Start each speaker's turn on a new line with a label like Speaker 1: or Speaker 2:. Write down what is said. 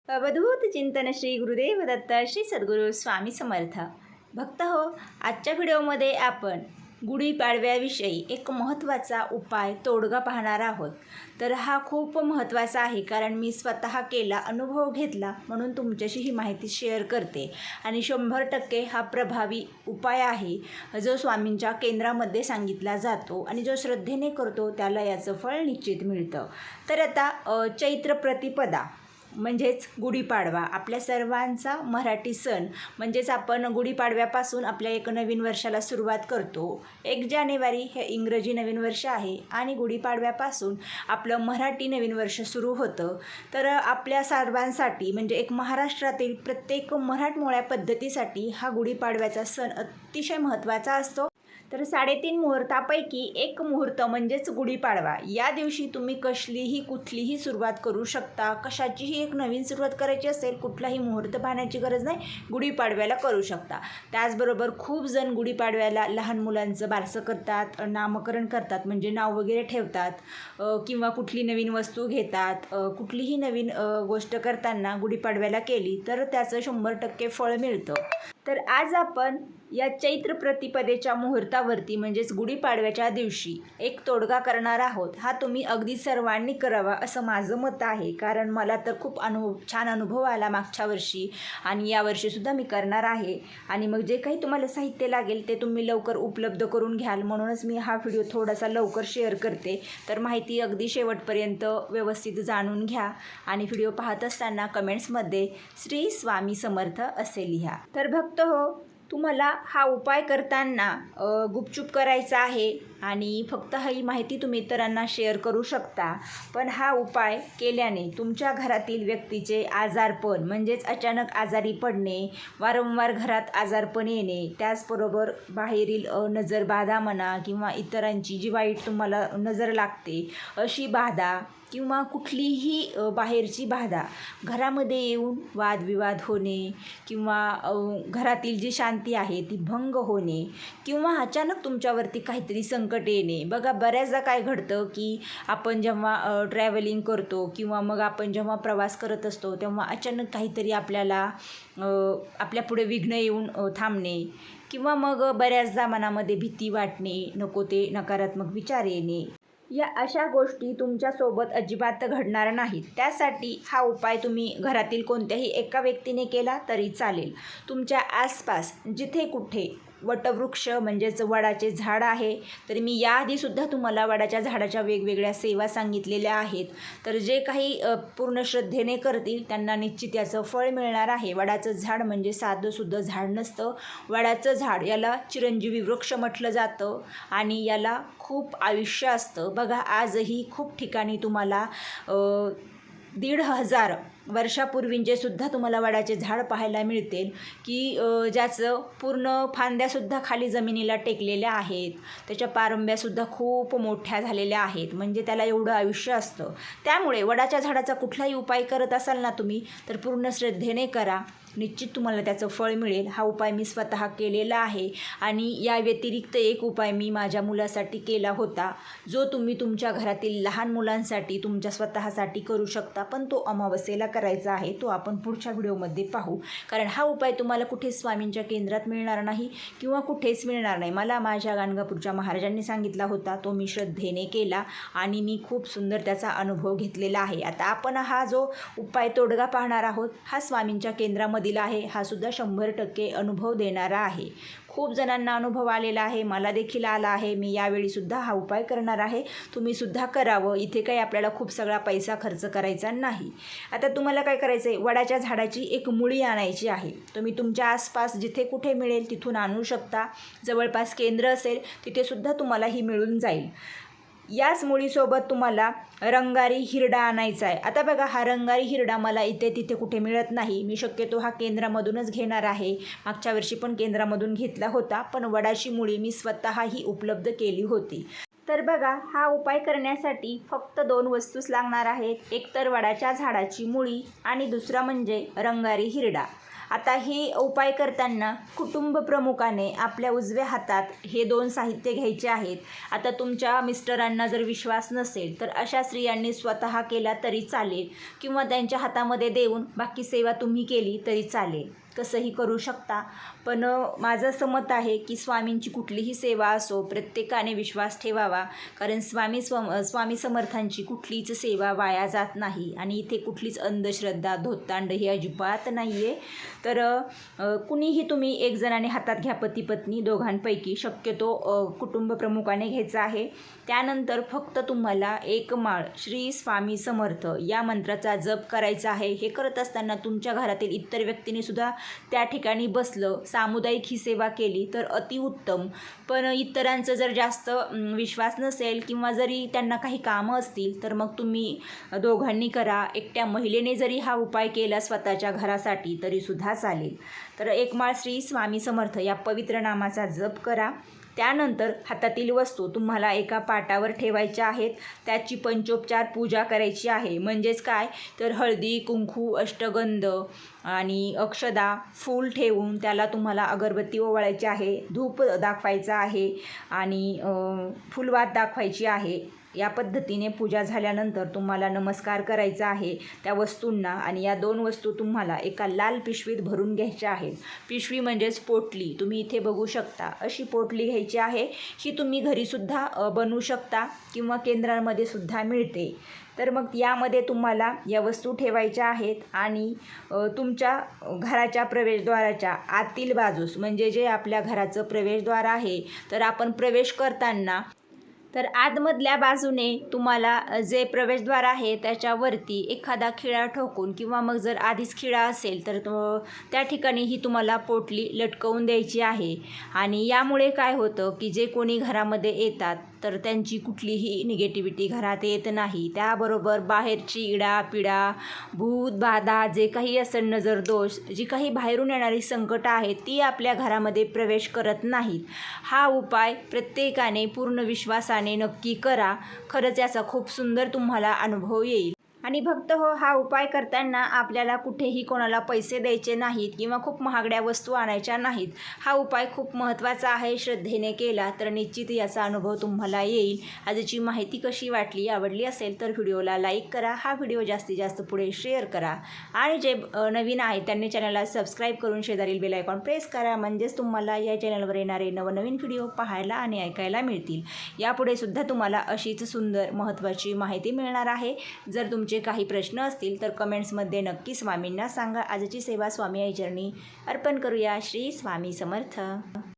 Speaker 1: अवधूत चिंतन श्री गुरुदेव दत्त श्री सद्गुरू स्वामी समर्थ भक्त हो. आजच्या व्हिडिओमध्ये आपण गुढीपाडव्याविषयी एक महत्त्वाचा उपाय तोडगा पाहणार आहोत. तर हा खूप महत्त्वाचा आहे, कारण मी स्वतः केला, अनुभव घेतला, म्हणून तुमच्याशी ही माहिती शेअर करते. आणि 100% हा प्रभावी उपाय आहे, जो स्वामींच्या केंद्रामध्ये सांगितला जातो आणि जो श्रद्धेने करतो त्याला याचं फळ निश्चित मिळतं. तर आता चैत्र प्रतिपदा म्हणजेच गुढीपाडवा आपल्या सर्वांचा मराठी सण. म्हणजेच आपण गुढीपाडव्यापासून आपल्या एक नवीन वर्षाला सुरुवात करतो. 1 जानेवारी हे इंग्रजी नवीन वर्ष आहे आणि गुढीपाडव्यापासून आपलं मराठी नवीन वर्ष सुरू होतं. तर आपल्या सर्वांसाठी म्हणजे एक महाराष्ट्रातील प्रत्येक मराठमोळ्या पद्धतीसाठी हा गुढीपाडव्याचा सण अतिशय महत्त्वाचा असतो. तर 3.5 मुहूर्तापैकी एक मुहूर्त म्हणजेच गुढीपाडवा. या दिवशी तुम्ही कुठलीही सुरुवात करू शकता. कशाचीही एक नवीन सुरुवात करायची असेल, कुठलाही मुहूर्त पाहण्याची गरज नाही, गुढीपाडव्याला करू शकता. त्याचबरोबर खूप जण गुढीपाडव्याला लहान मुलांचं बारसं करतात, नामकरण करतात, म्हणजे नाव वगैरे ठेवतात, किंवा कुठली नवीन वस्तू घेतात. कुठलीही नवीन गोष्ट करताना गुढीपाडव्याला केली तर त्याचं 100% फळ मिळतं. तर आज आपण या चैत्र प्रतिपदेच्या मुहूर्तावरती म्हणजेच गुढीपाडव्याच्या दिवशी एक तोडगा करणार आहोत. हा तुम्ही अगदी सर्वांनी करावा असं माझं मत आहे, कारण मला तर खूप छान अनुभव आला मागच्या वर्षी आणि यावर्षीसुद्धा मी करणार आहे. आणि मग जे काही तुम्हाला साहित्य लागेल ते तुम्ही लवकर उपलब्ध करून घ्याल, म्हणूनच मी हा व्हिडिओ थोडासा लवकर शेअर करते. तर माहिती अगदी शेवटपर्यंत व्यवस्थित जाणून घ्या आणि व्हिडिओ पाहत असताना कमेंट्समध्ये श्री स्वामी समर्थ असे लिहा. तर भक्त हो, तुम्हाला हा उपाय करताना गुपचूप करायचा आहे आणि फक्त ही माहिती तुम्ही इतरांना शेअर करू शकता. पण हा उपाय केल्याने तुमच्या घरातील व्यक्तीचे आजारपण म्हणजेच अचानक आजारी पडणे, वारंवार घरात आजारपण येणे, त्याचबरोबर बाहेरील नजरबाधा म्हणा किंवा इतरांची जी वाईट तुम्हाला नजर लागते अशी बाधा किंवा कुठलीही बाहेरची बाधा घरामध्ये येऊन वादविवाद होणे किंवा घरातील जी शांती आहे ती भंग होणे किंवा अचानक तुमच्यावरती काहीतरी संकट येणे. बघा, बऱ्याचदा काय घडतं की आपण जेव्हा ट्रॅव्हलिंग करतो किंवा मग आपण जेव्हा प्रवास करत असतो तेव्हा अचानक काहीतरी आपल्याला आपल्यापुढे विघ्न येऊन थांबणे किंवा मग बऱ्याचदा मनामध्ये भीती वाटणे, नको ते नकारात्मक विचार येणे, या अशा गोष्टी तुमच्यासोबत अजिबात घडणार नाहीत. त्यासाठी हा उपाय तुम्ही घरातील कोणत्याही एका व्यक्तीने केला तरी चालेल. तुमच्या आसपास जिथे कुठे वटवृक्ष म्हणजेच वडाचे झाड आहे, तर मी याआधीसुद्धा तुम्हाला वडाच्या झाडाच्या वेगवेगळ्या सेवा सांगितलेल्या आहेत. तर जे काही पूर्ण श्रद्धेने करतील त्यांना निश्चित याचं फळ मिळणार आहे. वडाचं झाड म्हणजे साधंसुद्धा झाड नसतं. वडाचं झाड याला चिरंजीवी वृक्ष म्हटलं जातं आणि याला खूप आयुष्य असतं. बघा, आजही खूप ठिकाणी तुम्हाला 1,500 वर्षापूर्वींचे सुद्धा तुम्हाला वडाचे झाड पाहायला मिळतील की ज्याचं पूर्ण फांद्यासुद्धा खाली जमिनीला टेकलेल्या आहेत, त्याच्या पारंब्यासुद्धा खूप मोठ्या झालेल्या आहेत, म्हणजे त्याला एवढं आयुष्य असतं. त्यामुळे वडाच्या झाडाचा कुठलाही उपाय करत असाल ना तुम्ही, तर पूर्ण श्रद्धेने करा, निश्चित तुम्हाला त्याचं फळ मिळेल. हा उपाय मी स्वतः केलेला आहे आणि या व्यतिरिक्त एक उपाय मी माझ्या मुलासाठी केला होता, जो तुम्ही तुमच्या घरातील लहान मुलांसाठी तुमच्या स्वतःसाठी करू शकता. पण तो अमावस्येला करायचा आहे, तो आपण पुढच्या व्हिडिओमध्ये पाहू. कारण हा उपाय तुम्हाला कुठेच स्वामींच्या केंद्रात मिळणार नाही किंवा कुठेच मिळणार नाही. मला माझ्या गाणगापूरच्या महाराजांनी सांगितला होता, तो मी श्रद्धेने केला आणि मी खूप सुंदर त्याचा अनुभव घेतलेला आहे. आता आपण हा जो उपाय तोडगा पाहणार आहोत हा स्वामींच्या केंद्रामध्ये दिला आहे. हा सुद्धा 100% अनुभव देणारा आहे. खूप जणांना अनुभव आलेला आहे, मला देखील आला आहे. मी यावेळीसुद्धा हा उपाय करणार आहे, तुम्हीसुद्धा करावं. इथे काही आपल्याला खूप सगळा पैसा खर्च करायचा नाही. आता तुम्हाला काय करायचं आहे, वडाच्या झाडाची एक मुळी आणायची आहे. तुम्ही तुमच्या आसपास जिथे कुठे मिळेल तिथून आणू शकता. जवळपास केंद्र असेल तिथेसुद्धा तुम्हाला ही मिळून जाईल. याच मुळीसोबत तुम्हाला रंगारी हिरडा आणायचा आहे. आता बघा, हा रंगारी हिरडा मला इथे तिथे कुठे मिळत नाही. मी शक्यतो हा केंद्रामधूनच घेणार आहे. मागच्या वर्षी पण केंद्रामधून घेतला होता, पण वडाची मुळी मी स्वतःही उपलब्ध केली होती. तर बघा, हा उपाय करण्यासाठी फक्त 2 वस्तूच लागणार आहेत. एक तर वडाच्या झाडाची मुळी आणि दुसरा म्हणजे रंगारी हिरडा. आता ही उपाय करताना कुटुंब प्रमुखाने आपल्या उजव्या हातात हे 2 साहित्य घ्यायचे आहेत. आता तुमच्या मिस्टरांना जर विश्वास नसेल तर अशा स्त्रियांनी स्वतः केला तरी चालेल किंवा त्यांच्या हातामध्ये देऊन बाकी सेवा तुम्ही केली तरी चालेल. कसंही करू शकता. पण माझं असं मत आहे की स्वामींची कुठलीही सेवा असो प्रत्येकाने विश्वास ठेवावा, कारण स्वामी समर्थांची कुठलीच सेवा वाया जात नाही आणि इथे कुठलीच अंधश्रद्धा धोतांड ही अजिबात नाही आहे. तर कुणीही तुम्ही एक जणाने हातात घ्या, पती पत्नी दोघांपैकी, शक्यतो कुटुंब प्रमुखाने घ्यायचं आहे. त्यानंतर फक्त तुम्हाला एक माळ श्री स्वामी समर्थ या मंत्राचा जप करायचा आहे. हे करत असताना तुमच्या घरातील इतर व्यक्तीने सुद्धा त्या ठिकाणी बसलं, सामुदायिक ही सेवा केली तर अतिउत्तम. पण इतरांचं जर जास्त विश्वास नसेल किंवा जरी त्यांना काही कामं असतील तर मग तुम्ही दोघांनी करा. एकट्या महिलेने जरी हा उपाय केला स्वतःच्या घरासाठी तरीसुद्धा चालेल. तर एक माळ श्री स्वामी समर्थ या पवित्र नामाचा जप करा. त्यानंतर हातातील वस्तू तुम्हाला एका पाटावर ठेवायच्या आहेत. त्याची पंचोपचार पूजा करायची आहे. म्हणजेच काय तर हळदी कुंकू अष्टगंध आणि अक्षदा फूल ठेवून त्याला तुम्हाला अगरबत्ती ओवाळायची आहे, धूप दाखवायचा आहे आणि फुलवात दाखवायची आहे. या पद्धतीने पूजा झाल्यानंतर तुम्हाला नमस्कार करायचा आहे त्या वस्तूंना आणि या 2 वस्तू तुम्हाला एका लाल पिशवीत भरून घ्यायच्या आहेत. पिशवी म्हणजेच पोटली, तुम्ही इथे बघू शकता अशी पोटली घ्यायची आहे. ही तुम्ही घरीसुद्धा बनवू शकता किंवा केंद्रांमध्ये सुद्धा मिळते. तर मग यामध्ये तुम्हाला या वस्तू ठेवायच्या आहेत आणि तुमच्या घराच्या प्रवेशद्वाराच्या आतील बाजूस म्हणजे जे आपल्या घराचं प्रवेशद्वार आहे तर आपण प्रवेश करताना तर आतमधल्या बाजूने तुम्हाला जे प्रवेशद्वार आहे त्याच्यावरती एखादा खिळा ठोकून किंवा मग जर आधीच खिळा असेल तर त्या ठिकाणी ही तुम्हाला पोटली लटकवून द्यायची आहे. आणि यामुळे काय होतं की जे कोणी घरामध्ये येतात तर त्यांची कुठलीही निगेटिव्हिटी घरात येत नाही. त्याबरोबर बाहेरची इडापिडा भूत बाधा जे काही असेल नजर दोष जी काही बाहेरून येणारी संकट आहेत ती आपल्या घरामध्ये प्रवेश करत नाहीत. हा उपाय प्रत्येकाने पूर्ण विश्वासाने नक्की करा. खरंच याचा खूप सुंदर तुम्हाला अनुभव येईल. आणि भक्त हो, हा उपाय करताना आपल्याला कुठेही कोणाला पैसे द्यायचे नाहीत किंवा खूप महागड्या वस्तू आणायच्या नाहीत. हा उपाय खूप महत्त्वाचा आहे. श्रद्धेने केला तर निश्चित याचा अनुभव तुम्हाला येईल. आजची माहिती कशी वाटली, आवडली असेल तर व्हिडिओला लाईक करा, हा व्हिडिओ जास्तीत जास्त पुढे शेअर करा आणि जे नवीन आहेत त्यांनी चॅनलला सबस्क्राईब करून शेजारील बेल आयकॉन प्रेस करा. म्हणजेच तुम्हाला या चॅनलवर येणारे नवनवीन व्हिडिओ पाहायला आणि ऐकायला मिळतील. यापुढे सुद्धा तुम्हाला अशीच सुंदर महत्त्वाची माहिती मिळणार आहे. जर तुमचे काही प्रश्न असतील तर कमेंट्समध्ये नक्की स्वामींना सांगा. आजची सेवा स्वामी आई चरणी अर्पण करूया. श्री स्वामी समर्थ.